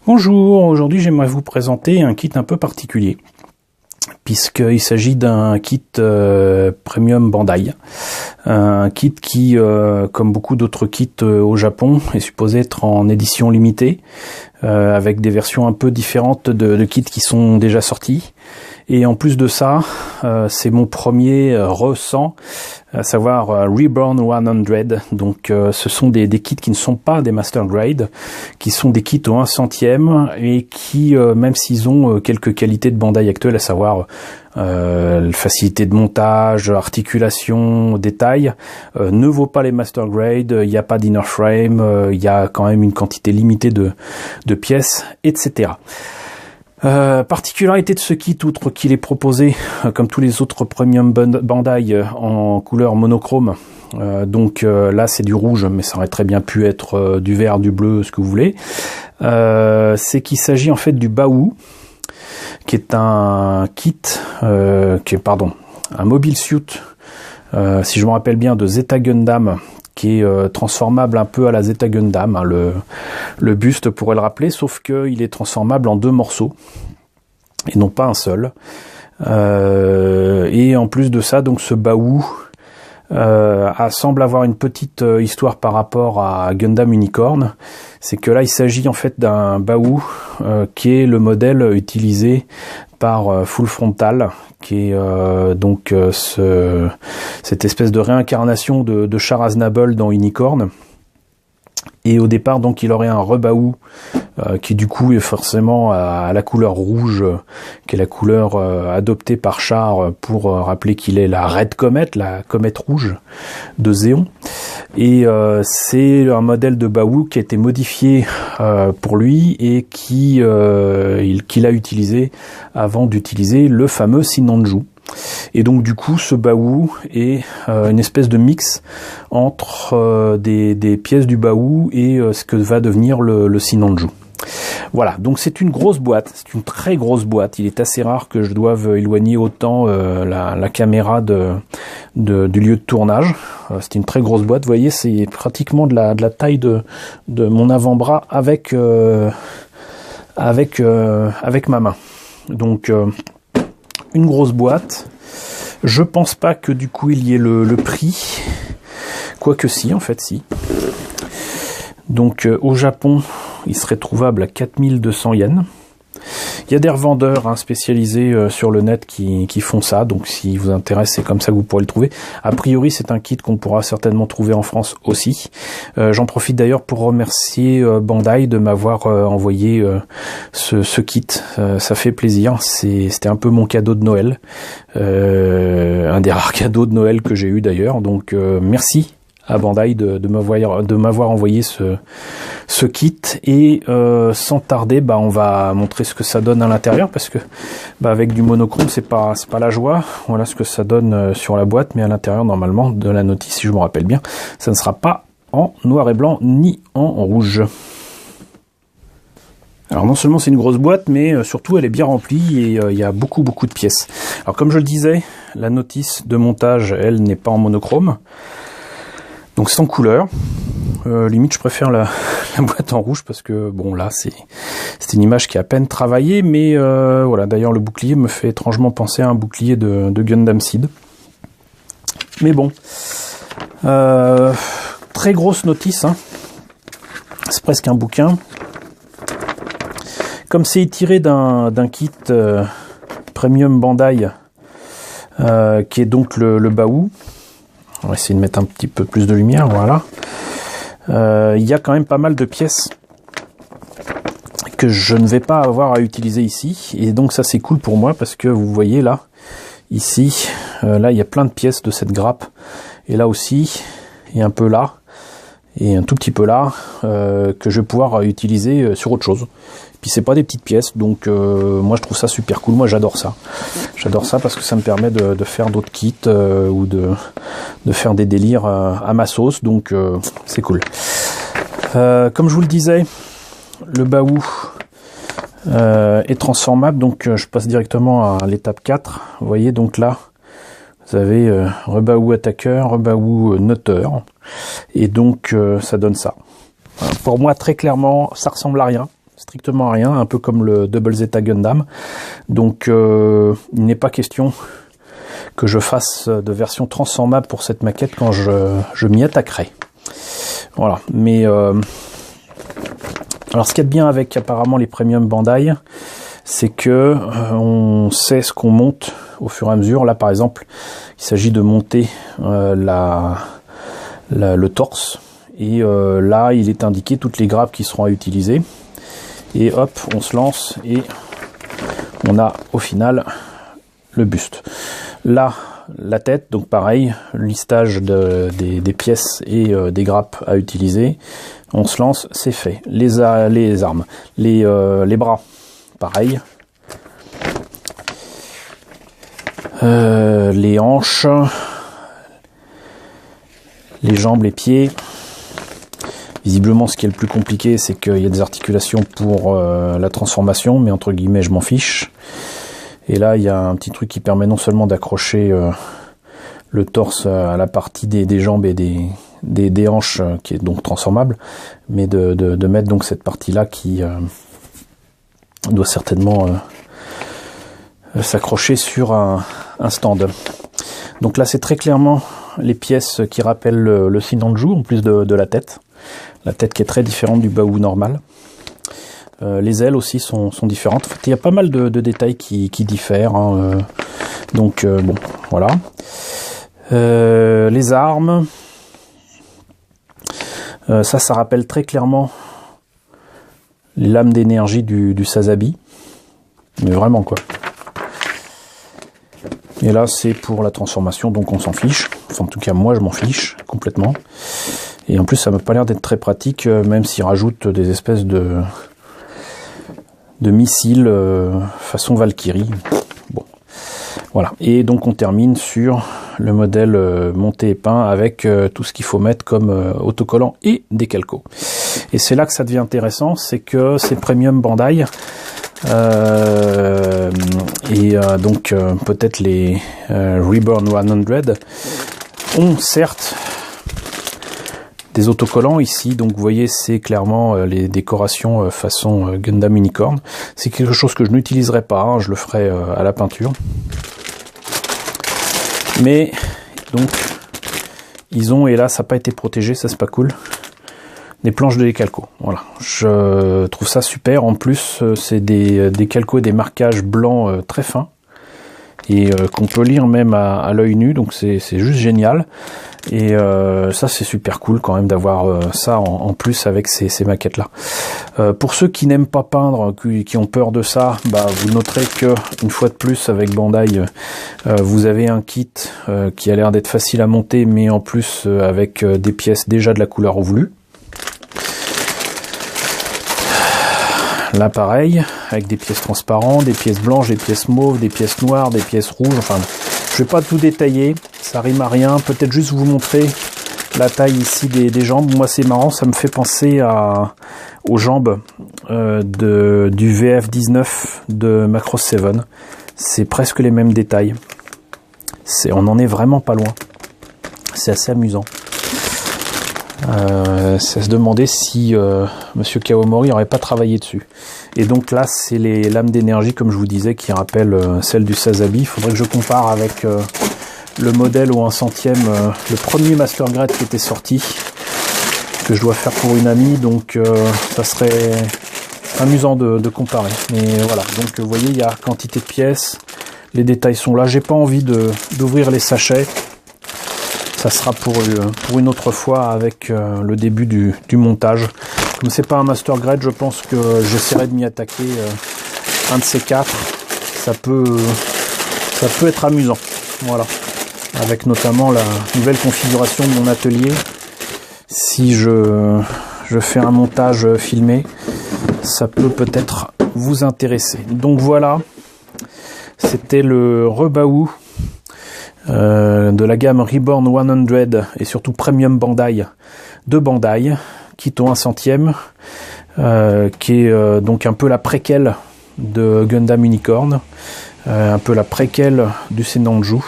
Bonjour, aujourd'hui j'aimerais vous présenter un kit un peu particulier, puisqu'il s'agit d'un kit Premium Bandai. Un kit qui, comme beaucoup d'autres kits au Japon, est supposé être en édition limitée, avec des versions un peu différentes de kits qui sont déjà sortis. Et en plus de ça, c'est mon premier ressent, à savoir Reborn 100. Donc ce sont des kits qui ne sont pas des Master Grade, qui sont des kits au 1/100 et qui, même s'ils ont quelques qualités de Bandai actuelles, à savoir facilité de montage, articulation, détail, ne vaut pas les Master Grade. Il n'y a pas d'inner frame, il y a quand même une quantité limitée de pièces, etc. Particularité de ce kit, outre qu'il est proposé, comme tous les autres Premium Bandai, en couleur monochrome. Donc là c'est du rouge, mais ça aurait très bien pu être du vert, du bleu, ce que vous voulez. C'est qu'il s'agit en fait du Bawu, qui est un kit, un mobile suit, si je me rappelle bien, de Zeta Gundam, qui est transformable un peu à la Zeta Gundam, hein, le buste pourrait le rappeler, sauf qu'il est transformable en 2 morceaux, et non pas un seul. Et en plus de ça, donc ce Bawu semble avoir une petite histoire par rapport à Gundam Unicorn. C'est que là, il s'agit en fait d'un Bawu qui est le modèle utilisé par Full Frontal, qui est donc cette espèce de réincarnation de Char Aznable dans Unicorn. Et au départ, donc, il aurait un rebaou qui du coup est forcément à la couleur rouge, qui est la couleur adoptée par Char pour rappeler qu'il est la Red Comet, la comète rouge de Zéon. Et c'est un modèle de Bawu qui a été modifié pour lui et qu'il a utilisé avant d'utiliser le fameux Sinanju. Et donc du coup ce Bawu est une espèce de mix entre des pièces du Bawu et ce que va devenir le Sinanju. Voilà, donc c'est une grosse boîte, c'est une très grosse boîte. Il est assez rare que je doive éloigner autant la caméra du lieu de tournage. C'est une très grosse boîte, vous voyez, c'est pratiquement de la taille de mon avant-bras avec ma main. Donc une grosse boîte. Je pense pas que du coup il y ait le prix, quoique si, en fait si. Donc au Japon il serait trouvable à 4200 yens. Il y a des revendeurs spécialisés sur le net qui font ça, donc si vous intéresse, c'est comme ça que vous pourrez le trouver. A priori, c'est un kit qu'on pourra certainement trouver en France aussi. J'en profite d'ailleurs pour remercier Bandai de m'avoir envoyé ce kit. Ça fait plaisir, c'était un peu mon cadeau de Noël. Un des rares cadeaux de Noël que j'ai eu d'ailleurs, donc merci à Bandai de m'avoir envoyé ce kit. Et sans tarder, on va montrer ce que ça donne à l'intérieur, parce que avec du monochrome c'est pas la joie. Voilà ce que ça donne sur la boîte, mais à l'intérieur normalement de la notice, si je me rappelle bien, ça ne sera pas en noir et blanc ni en rouge. Alors non seulement c'est une grosse boîte, mais surtout elle est bien remplie et il y a beaucoup de pièces. Alors comme je le disais, la notice de montage, elle, n'est pas en monochrome. Donc c'est en couleur. Limite je préfère la boîte en rouge, parce que bon là c'est une image qui est à peine travaillée, mais voilà. D'ailleurs le bouclier me fait étrangement penser à un bouclier de Gundam Seed. Mais bon, très grosse notice, hein. C'est presque un bouquin. Comme c'est tiré d'un kit Premium Bandai, qui est donc le Bawu. On va essayer de mettre un petit peu plus de lumière, voilà. Il y a quand même pas mal de pièces que je ne vais pas avoir à utiliser ici. Et donc ça c'est cool pour moi, parce que vous voyez là, ici, là il y a plein de pièces de cette grappe. Et là aussi, et un peu là, et un tout petit peu là, que je vais pouvoir utiliser sur autre chose. Puis c'est pas des petites pièces, donc moi je trouve ça super cool. Moi j'adore ça. J'adore ça parce que ça me permet de faire d'autres kits ou de faire des délires à ma sauce, donc c'est cool. Comme je vous le disais, le Bawu est transformable, donc je passe directement à l'étape 4. Vous voyez, donc là vous avez Rebawu attaqueur, Rebawu noteur, et donc ça donne ça. Pour moi très clairement ça ressemble à rien. strictement rien, un peu comme le Double Zeta Gundam. Donc il n'est pas question que je fasse de version transformable pour cette maquette quand je m'y attaquerai. Voilà, mais alors ce qu'il y a de bien avec apparemment les Premium Bandai, c'est que on sait ce qu'on monte au fur et à mesure. Là par exemple, il s'agit de monter le torse, et là il est indiqué toutes les grappes qui seront à utiliser, et hop, on se lance et on a au final le buste. Là la tête, donc pareil, listage des pièces et des grappes à utiliser. On se lance, c'est fait. Les armes, les bras, pareil. Les hanches, les jambes, les pieds. Visiblement, ce qui est le plus compliqué, c'est qu'il y a des articulations pour la transformation, mais entre guillemets, je m'en fiche. Et là, il y a un petit truc qui permet non seulement d'accrocher le torse à la partie des jambes et des hanches, qui est donc transformable, mais de mettre donc cette partie-là qui doit certainement s'accrocher sur un stand. Donc là, c'est très clairement les pièces qui rappellent le Sinanju, en plus de la tête. La tête qui est très différente du Baowu normal. Les ailes aussi sont différentes. En fait, il y a pas mal de détails qui diffèrent. Hein, donc bon, voilà. Les armes. Ça rappelle très clairement les lames d'énergie du Sazabi. Mais vraiment quoi. Et là c'est pour la transformation, donc on s'en fiche. Enfin en tout cas moi je m'en fiche complètement. Et en plus ça m'a pas l'air d'être très pratique, même s'ils rajoutent des espèces de missiles façon Valkyrie. Bon, voilà. Et donc on termine sur le modèle monté et peint avec tout ce qu'il faut mettre comme autocollant et décalco. Et c'est là que ça devient intéressant, c'est que ces Premium Bandai donc peut-être les Reborn 100 ont certes des autocollants ici, donc vous voyez c'est clairement les décorations façon Gundam Unicorn. C'est quelque chose que je n'utiliserai pas, hein, je le ferai à la peinture. Mais donc ils ont, et là ça n'a pas été protégé, ça c'est pas cool, des planches de décalco. Voilà, je trouve ça super. En plus c'est des calcos, des marquages blancs très fins et qu'on peut lire même à l'œil nu, donc c'est juste génial. Et ça c'est super cool quand même d'avoir ça en plus avec ces maquettes là. Pour ceux qui n'aiment pas peindre, qui ont peur de ça, bah, vous noterez que une fois de plus avec Bandai vous avez un kit qui a l'air d'être facile à monter, mais en plus avec des pièces déjà de la couleur voulue. Là pareil, avec des pièces transparentes, des pièces blanches, des pièces mauves, des pièces noires, des pièces rouges, enfin je vais pas tout détailler, ça rime à rien, peut-être juste vous montrer la taille ici des jambes. Moi c'est marrant, ça me fait penser aux jambes du VF19 de Macross 7, c'est presque les mêmes détails, on en est vraiment pas loin, c'est assez amusant. C'est à se demander si Monsieur Kawamori n'aurait pas travaillé dessus. Et donc là, c'est les lames d'énergie, comme je vous disais, qui rappellent celles du Sazabi. Il faudrait que je compare avec le modèle au 1/100e, le premier Master Grade qui était sorti, que je dois faire pour une amie. Donc ça serait amusant de comparer. Mais voilà, donc vous voyez, il y a quantité de pièces, les détails sont là. J'ai pas envie d'ouvrir les sachets. Ça sera pour une autre fois avec le début du montage. Comme c'est pas un Master Grade, je pense que j'essaierai de m'y attaquer un de ces quatre. Ça peut être amusant. Voilà. Avec notamment la nouvelle configuration de mon atelier. Si je fais un montage filmé, ça peut peut-être vous intéresser. Donc voilà. C'était le Baowu de la gamme Reborn 100 et surtout Premium Bandai de Bandai, Kito 1/100e, qui est donc un peu la préquelle de Gundam Unicorn, un peu la préquelle du Sinanju.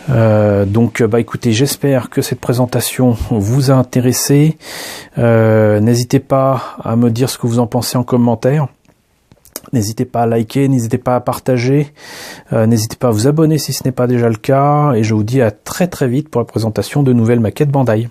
Donc écoutez, j'espère que cette présentation vous a intéressé. N'hésitez pas à me dire ce que vous en pensez en commentaire. N'hésitez pas à liker, n'hésitez pas à partager, n'hésitez pas à vous abonner si ce n'est pas déjà le cas, et je vous dis à très très vite pour la présentation de nouvelles maquettes Bandai.